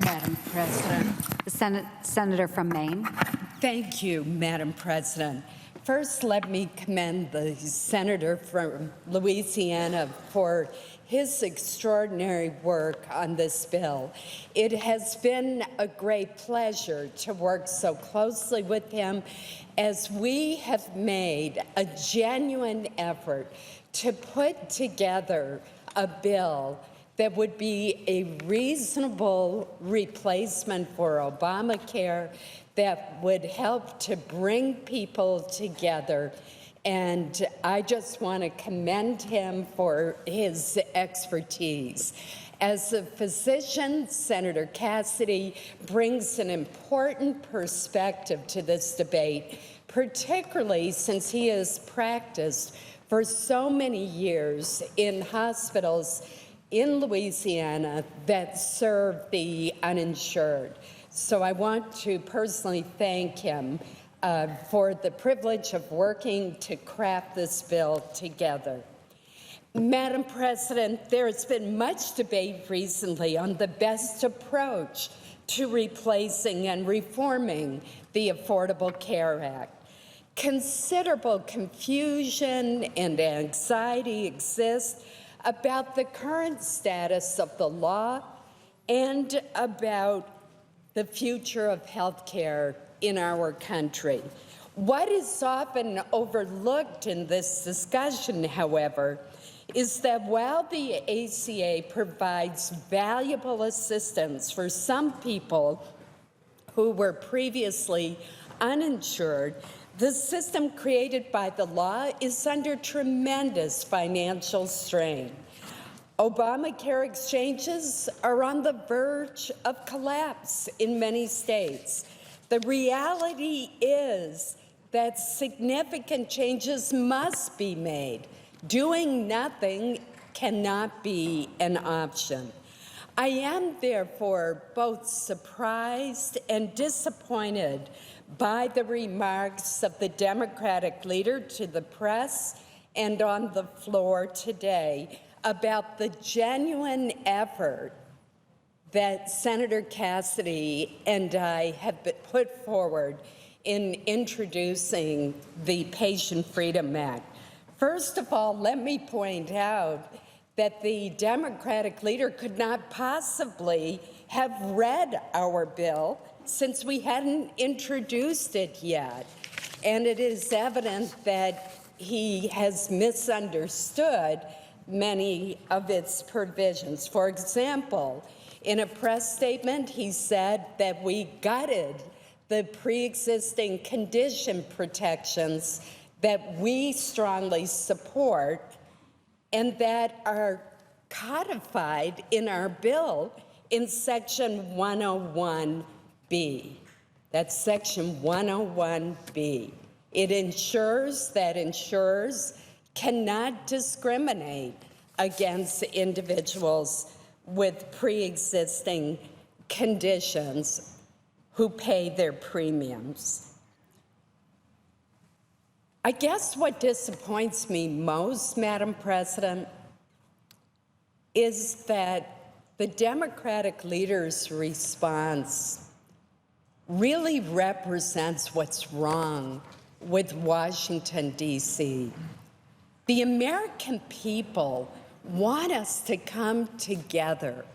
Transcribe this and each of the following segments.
Madam President. The Senator from Maine. Thank you, Madam President. First, let me commend the senator from Louisiana for his extraordinary work on this bill. It has been a great pleasure to work so closely with him as we have made a genuine effort to put together a bill that would be a reasonable replacement for Obamacare that would help to bring people together. And I just want to commend him for his expertise. As a physician, Senator Cassidy brings an important perspective to this debate, particularly since he has practiced for so many years in hospitals in Louisiana that serve the uninsured. So I want to personally thank him for the privilege of working to craft this bill together. Madam President, there has been much debate recently on the best approach to replacing and reforming the Affordable Care Act. Considerable confusion and anxiety exists about the current status of the law and about the future of health care in our country. What is often overlooked in this discussion, however, is that while the ACA provides valuable assistance for some people who were previously uninsured, the system created by the law is under tremendous financial strain. Obamacare exchanges are on the verge of collapse in many states. The reality is that significant changes must be made. Doing nothing cannot be an option. I am therefore both surprised and disappointed by the remarks of the Democratic leader to the press and on the floor today about the genuine effort that Senator Cassidy and I have put forward in introducing the Patient Freedom Act. First of all, let me point out that the Democratic leader could not possibly have read our bill since we hadn't introduced it yet. And it is evident that he has misunderstood many of its provisions. For example, in a press statement, he said that we gutted the pre-existing condition protections that we strongly support and that are codified in our bill in Section 101B. That's Section 101B. It ensures that insurers cannot discriminate against individuals with pre-existing conditions who pay their premiums. I guess what disappoints me most, Madam President, is that the Democratic leader's response really represents what's wrong with Washington, D.C. The American people want us to come together.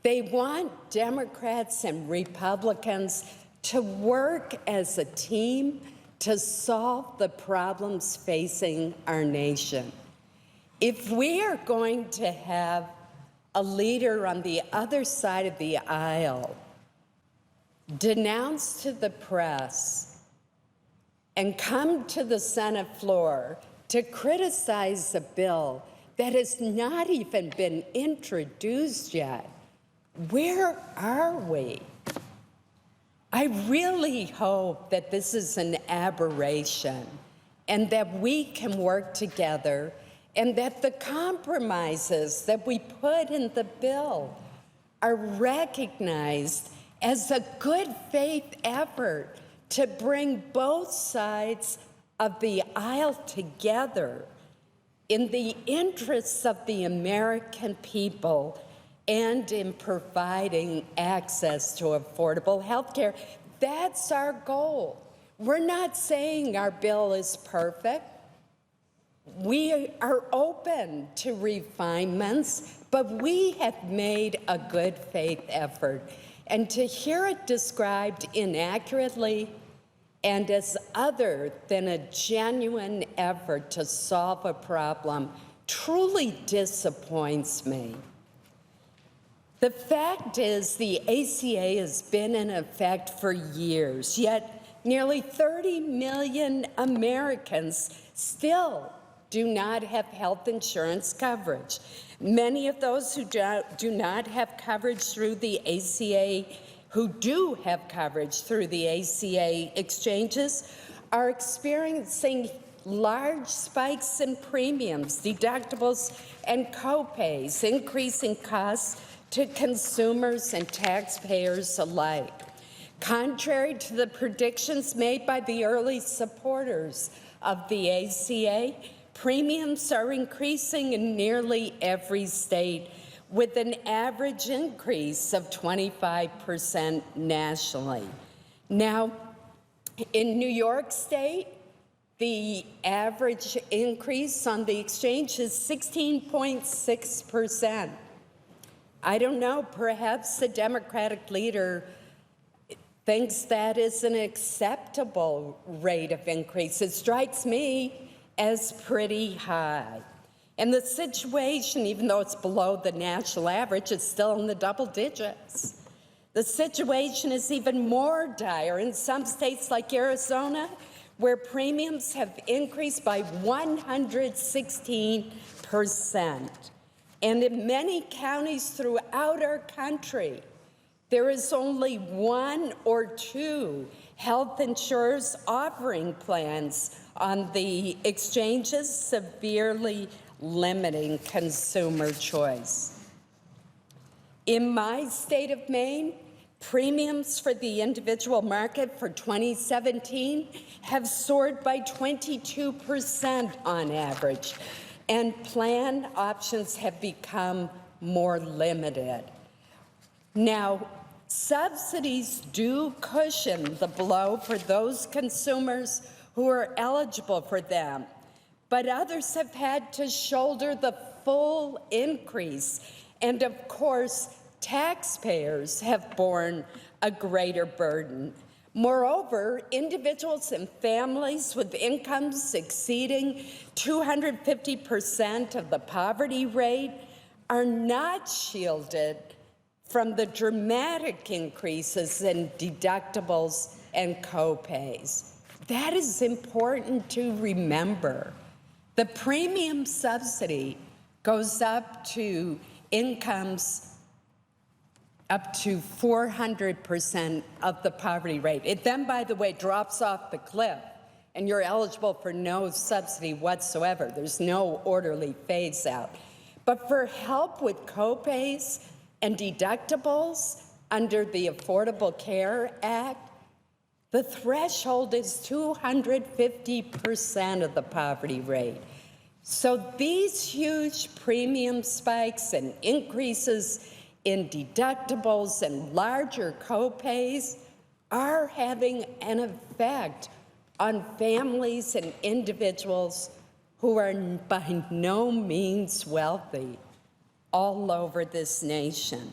They want Democrats and Republicans to work as a team to solve the problems facing our nation. If we are going to have a leader on the other side of the aisle denounce to the press and come to the Senate floor to criticize a bill that has not even been introduced yet, where are we? I really hope that this is an aberration and that we can work together and that the compromises that we put in the bill are recognized as a good faith effort to bring both sides of the aisle together in the interests of the American people and in providing access to affordable health care. That's our goal. We're not saying our bill is perfect. We are open to refinements, but we have made a good faith effort. And to hear it described inaccurately and as other than a genuine effort to solve a problem truly disappoints me. The fact is, the ACA has been in effect for years, yet nearly 30 million Americans still do not have health insurance coverage. Many of those who do not have coverage through the ACA, who do have coverage through the ACA exchanges, are experiencing large spikes in premiums, deductibles, and copays, increasing costs to consumers and taxpayers alike. Contrary to the predictions made by the early supporters of the ACA, premiums are increasing in nearly every state, with an average increase of 25% nationally. Now, in New York State, the average increase on the exchange is 16.6%. I don't know, perhaps the Democratic leader thinks that is an acceptable rate of increase. It strikes me as pretty high. And the situation, even though it's below the national average, is still in the double digits. The situation is even more dire in some states like Arizona, where premiums have increased by 116%. And in many counties throughout our country, there is only one or two health insurers offering plans on the exchanges, severely limiting consumer choice. In my state of Maine, premiums for the individual market for 2017 have soared by 22% on average, and plan options have become more limited. Now, subsidies do cushion the blow for those consumers who are eligible for them, but others have had to shoulder the full increase. And of course, taxpayers have borne a greater burden. Moreover, individuals and families with incomes exceeding 250% of the poverty rate are not shielded from the dramatic increases in deductibles and copays. That is important to remember. The premium subsidy goes up to incomes up to 400% of the poverty rate. It then, by the way, drops off the cliff, and you're eligible for no subsidy whatsoever. There's no orderly phase out. But for help with copays and deductibles under the Affordable Care Act, the threshold is 250% of the poverty rate. So these huge premium spikes and increases in deductibles and larger copays are having an effect on families and individuals who are by no means wealthy all over this nation.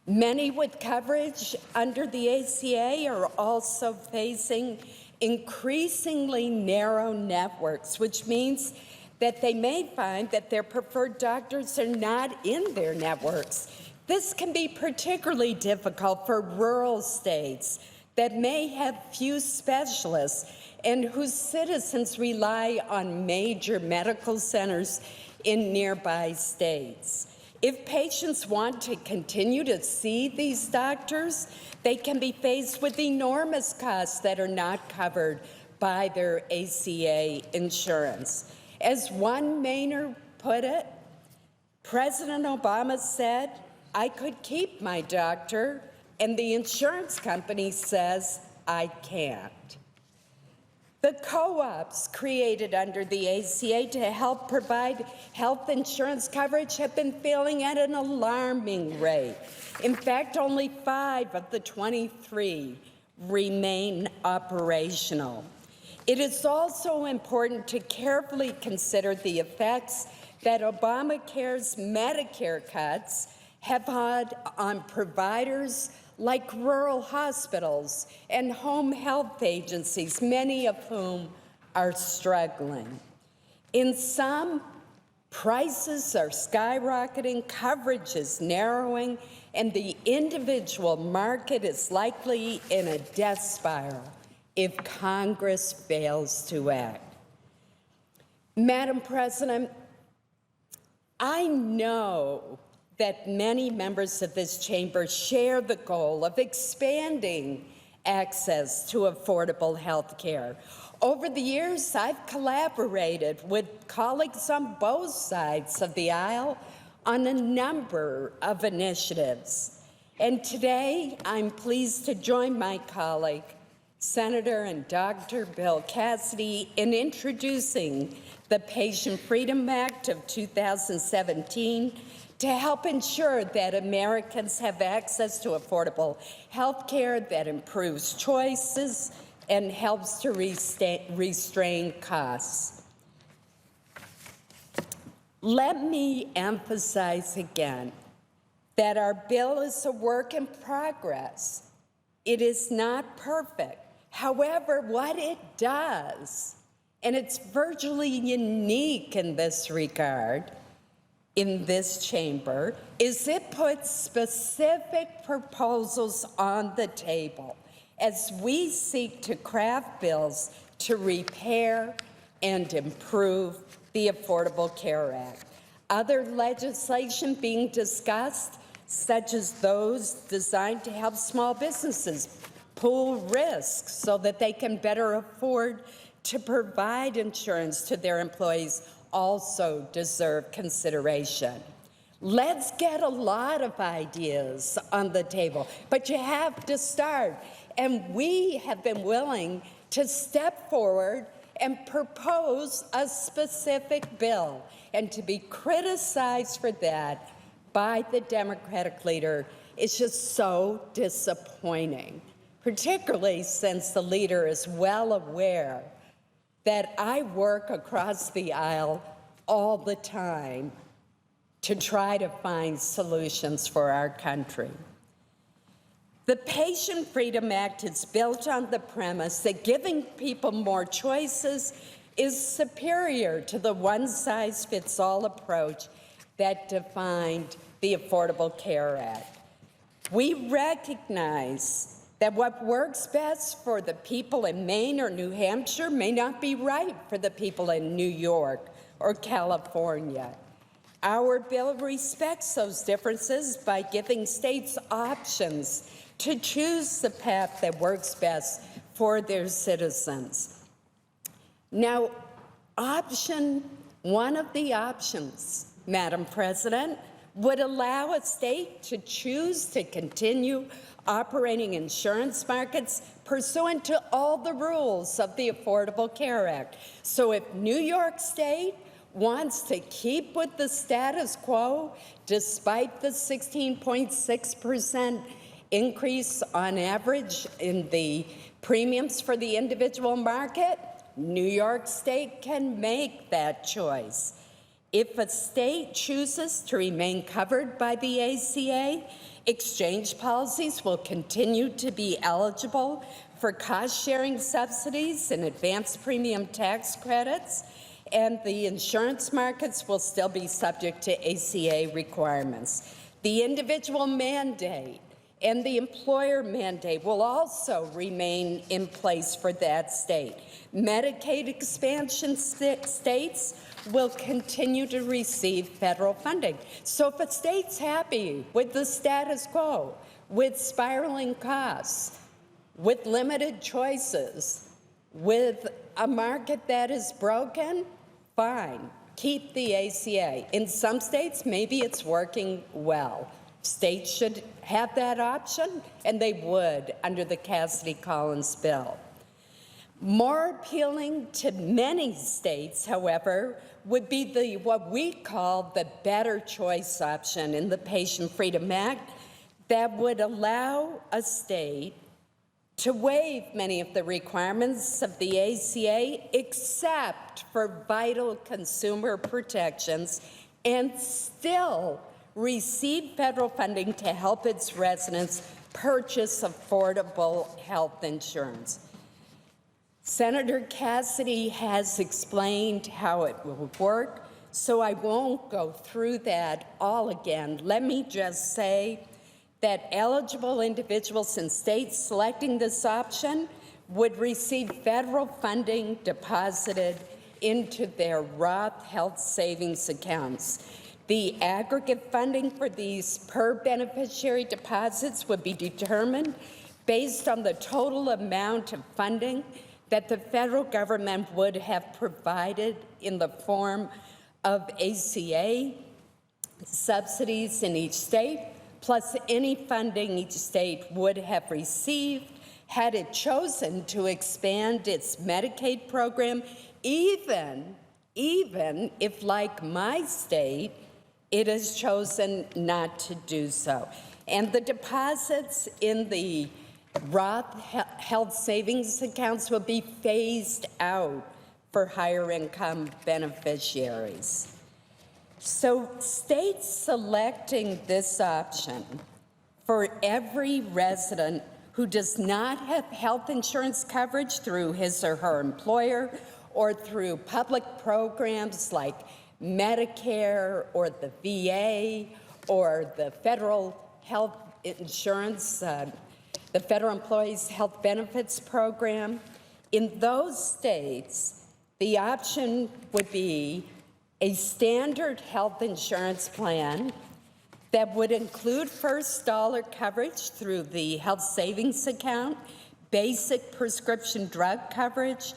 Many with coverage under the ACA are also facing increasingly narrow networks, which means that they may find that their preferred doctors are not in their networks. This can be particularly difficult for rural states that may have few specialists and whose citizens rely on major medical centers in nearby states. If patients want to continue to see these doctors, they can be faced with enormous costs that are not covered by their ACA insurance. As one Mainer put it, President Obama said, "I could keep my doctor," and the insurance company says, "I can't." The co-ops created under the ACA to help provide health insurance coverage have been failing at an alarming rate. In fact, only 5 of the 23 remain operational. It is also important to carefully consider the effects that Obamacare's Medicare cuts have had on providers like rural hospitals and home health agencies, many of whom are struggling. In some, prices are skyrocketing, coverage is narrowing, and the individual market is likely in a death spiral if Congress fails to act. Madam President, I know that many members of this chamber share the goal of expanding access to affordable health care. Over the years, I've collaborated with colleagues on both sides of the aisle on a number of initiatives. And today, I'm pleased to join my colleague, Senator and Dr. Bill Cassidy, in introducing the Patient Freedom Act of 2017 to help ensure that Americans have access to affordable health care that improves choices and helps to restrain costs. Let me emphasize again that our bill is a work in progress. It is not perfect. However, what it does, and it's virtually unique in this regard, in this chamber, is it puts specific proposals on the table as we seek to craft bills to repair and improve the Affordable Care Act. Other legislation being discussed, such as those designed to help small businesses pool risks so that they can better afford to provide insurance to their employees, also deserve consideration. Let's get a lot of ideas on the table, but you have to start. And we have been willing to step forward and propose a specific bill, and to be criticized for that by the Democratic leader is just so disappointing, particularly since the leader is well aware that I work across the aisle all the time to try to find solutions for our country. The Patient Freedom Act is built on the premise that giving people more choices is superior to the one-size-fits-all approach that defined the Affordable Care Act. We recognize that what works best for the people in Maine or New Hampshire may not be right for the people in New York or California. Our bill respects those differences by giving states options to choose the path that works best for their citizens. Now, one of the options, Madam President, would allow a state to choose to continue operating insurance markets pursuant to all the rules of the Affordable Care Act. So if New York State wants to keep with the status quo, despite the 16.6% increase on average in the premiums for the individual market, New York State can make that choice. If a state chooses to remain covered by the ACA, exchange policies will continue to be eligible for cost-sharing subsidies and advanced premium tax credits, and the insurance markets will still be subject to ACA requirements. The individual mandate and the employer mandate will also remain in place for that state. Medicaid expansion states will continue to receive federal funding. So if a state's happy with the status quo, with spiraling costs, with limited choices, with a market that is broken, fine, keep the ACA. In some states, maybe it's working well. States should have that option, and they would under the Cassidy-Collins bill. More appealing to many states, however, would be what we call the better choice option in the Patient Freedom Act that would allow a state to waive many of the requirements of the ACA except for vital consumer protections and still receive federal funding to help its residents purchase affordable health insurance. Senator Cassidy has explained how it will work, so I won't go through that all again. Let me just say that eligible individuals in states selecting this option would receive federal funding deposited into their Roth health savings accounts. The aggregate funding for these per beneficiary deposits would be determined based on the total amount of funding that the federal government would have provided in the form of ACA subsidies in each state, plus any funding each state would have received had it chosen to expand its Medicaid program, even if, like my state, it has chosen not to do so. And the deposits in the Roth health savings accounts will be phased out for higher income beneficiaries. So states selecting this option for every resident who does not have health insurance coverage through his or her employer or through public programs like Medicare or the VA or the federal health insurance, the Federal Employees Health Benefits Program. In those states, the option would be a standard health insurance plan that would include first dollar coverage through the health savings account, basic prescription drug coverage,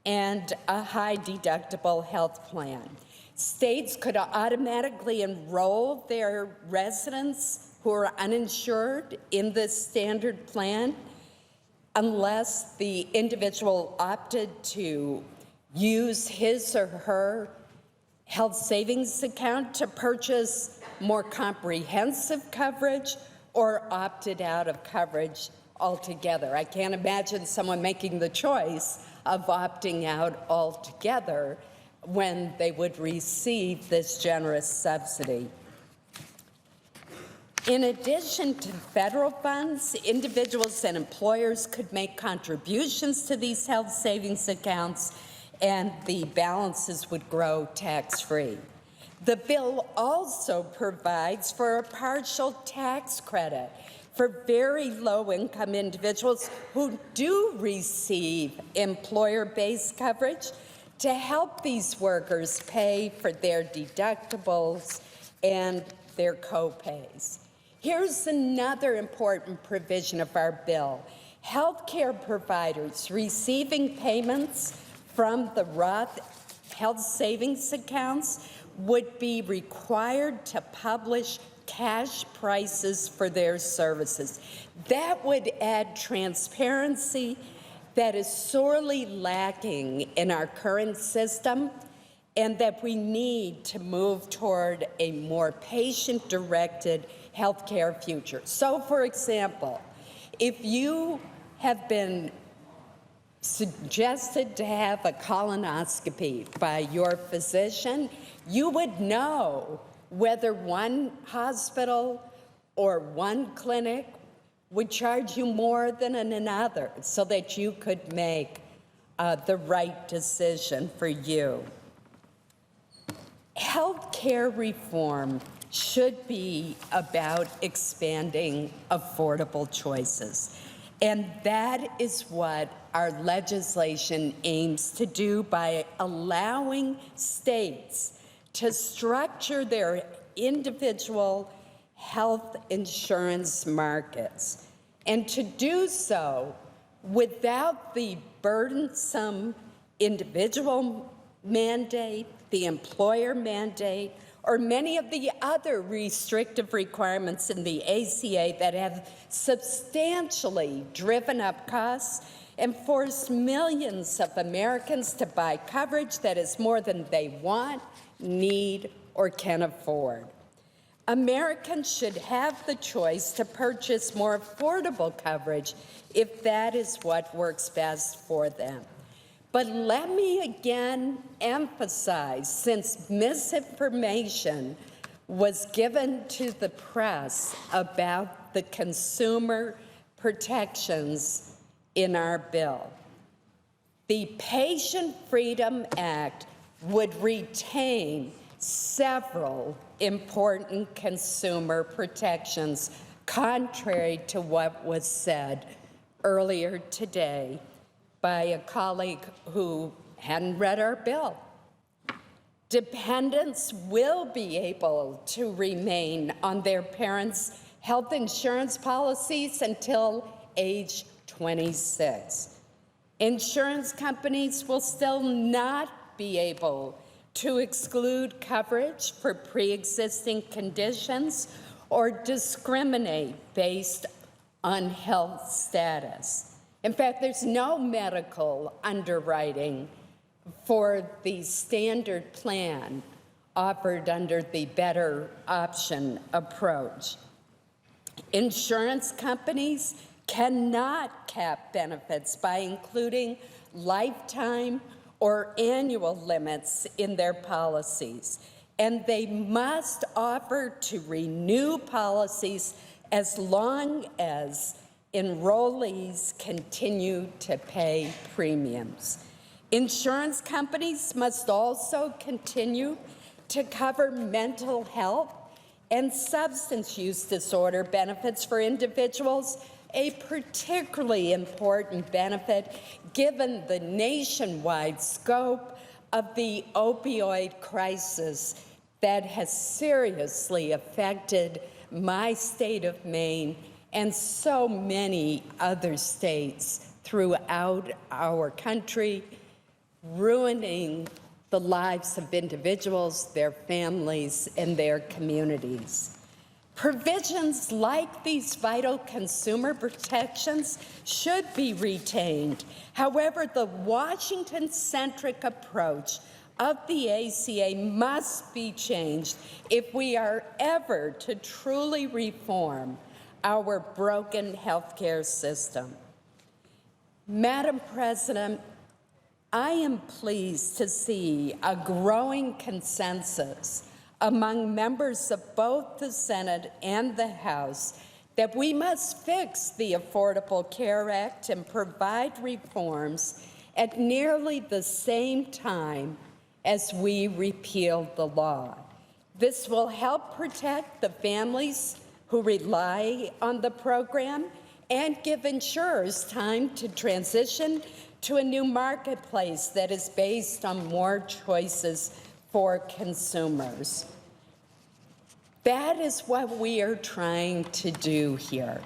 and a high deductible health plan. States could automatically enroll their residents who are uninsured in this standard plan unless the individual opted to use his or her health savings account to purchase more comprehensive coverage or opted out of coverage altogether. I can't imagine someone making the choice of opting out altogether when they would receive this generous subsidy. In addition to federal funds, individuals and employers could make contributions to these health savings accounts, and the balances would grow tax-free. The bill also provides for a partial tax credit for very low-income individuals who do receive employer-based coverage to help these workers pay for their deductibles and their co-pays. Here's another important provision of our bill. Healthcare providers receiving payments from the Roth health savings accounts would be required to publish cash prices for their services. That would add transparency that is sorely lacking in our current system and that we need to move toward a more patient-directed healthcare future. So, for example, if you have been suggested to have a colonoscopy by your physician, you would know whether one hospital or one clinic would charge you more than another so that you could make the right decision for you. Healthcare reform should be about expanding affordable choices. And that is what our legislation aims to do by allowing states to structure their individual health insurance markets, and to do so without the burdensome individual mandate, the employer mandate, or many of the other restrictive requirements in the ACA that have substantially driven up costs and forced millions of Americans to buy coverage that is more than they want, need, or can afford. Americans should have the choice to purchase more affordable coverage if that is what works best for them. But let me again emphasize, since misinformation was given to the press about the consumer protections in our bill, the Patient Freedom Act would retain several important consumer protections, contrary to what was said earlier today by a colleague who hadn't read our bill. Dependents will be able to remain on their parents' health insurance policies until age 26. Insurance companies will still not be able to exclude coverage for pre-existing conditions or discriminate based on health status. In fact, there's no medical underwriting for the standard plan offered under the better option approach. Insurance companies cannot cap benefits by including lifetime or annual limits in their policies, and they must offer to renew policies as long as enrollees continue to pay premiums. Insurance companies must also continue to cover mental health and substance use disorder benefits for individuals, a particularly important benefit given the nationwide scope of the opioid crisis that has seriously affected my state of Maine and so many other states throughout our country, ruining the lives of individuals, their families, and their communities. Provisions like these vital consumer protections should be retained. However, the Washington-centric approach of the ACA must be changed if we are ever to truly reform our broken healthcare system. Madam President, I am pleased to see a growing consensus among members of both the Senate and the House that we must fix the Affordable Care Act and provide reforms at nearly the same time as we repeal the law. This will help protect the families who rely on the program and give insurers time to transition to a new marketplace that is based on more choices for consumers. That is what we are trying to do here.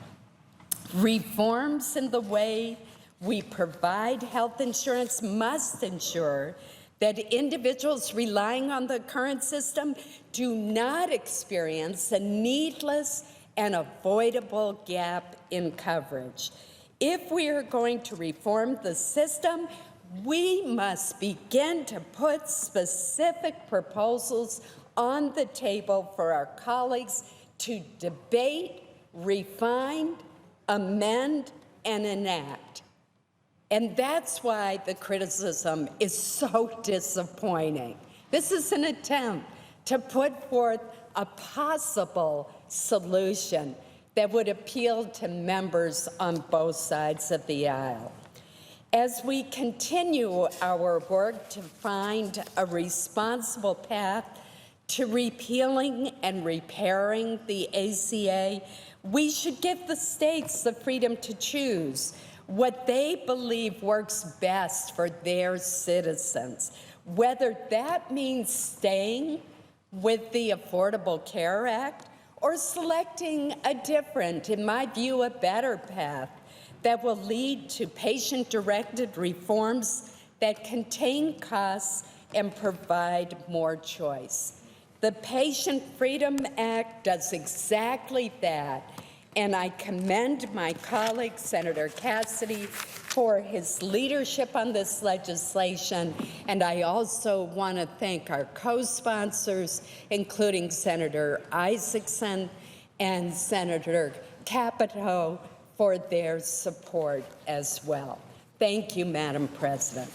Reforms in the way we provide health insurance must ensure that individuals relying on the current system do not experience a needless and avoidable gap in coverage. If we are going to reform the system, we must begin to put specific proposals on the table for our colleagues to debate, refine, amend, and enact. And that's why the criticism is so disappointing. This is an attempt to put forth a possible solution that would appeal to members on both sides of the aisle. As we continue our work to find a responsible path to repealing and repairing the ACA, we should give the states the freedom to choose what they believe works best for their citizens, whether that means staying with the Affordable Care Act or selecting a different, in my view, a better path that will lead to patient-directed reforms that contain costs and provide more choice. The Patient Freedom Act does exactly that, and I commend my colleague, Senator Cassidy, for his leadership on this legislation, and I also want to thank our co-sponsors, including Senator Isaacson and Senator Capito, for their support as well. Thank you, Madam President.